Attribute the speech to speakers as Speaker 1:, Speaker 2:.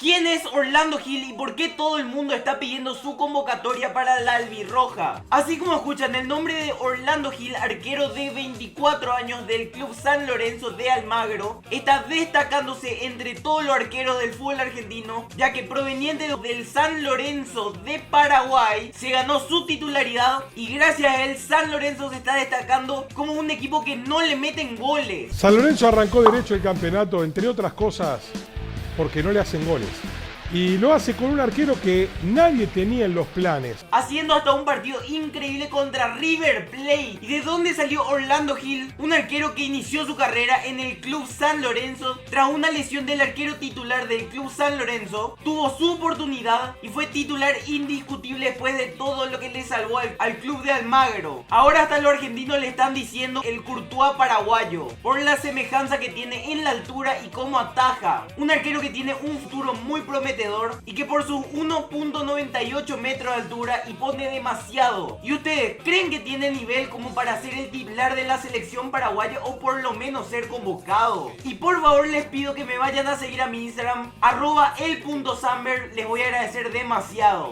Speaker 1: ¿Quién es Orlando Gil y por qué todo el mundo está pidiendo su convocatoria para la albirroja? Así como escuchan, el nombre de Orlando Gil, arquero de 24 años del club San Lorenzo de Almagro, está destacándose entre todos los arqueros del fútbol argentino, ya que proveniente del San Lorenzo de Paraguay se ganó su titularidad y gracias a él San Lorenzo se está destacando como un equipo que no le meten goles.
Speaker 2: San Lorenzo arrancó derecho el campeonato, entre otras cosas, porque no le hacen goles. Y lo hace con un arquero que nadie tenía en los planes.
Speaker 1: Haciendo hasta un partido increíble contra River Plate. ¿Y de dónde salió Orlando Gil? Un arquero que inició su carrera en el club San Lorenzo. Tras una lesión del arquero titular del club San Lorenzo, tuvo su oportunidad y fue titular indiscutible después de todo lo que le salvó al club de Almagro. Ahora hasta los argentinos le están diciendo el Courtois paraguayo, por la semejanza que tiene en la altura y cómo ataja. Un arquero que tiene un futuro muy prometedor y que por sus 1.98 metros de altura y pone demasiado. ¿Y ustedes creen que tiene nivel como para ser el titular de la selección paraguaya o por lo menos ser convocado? Y por favor les pido que me vayan a seguir a mi Instagram @el.samber, les voy a agradecer demasiado.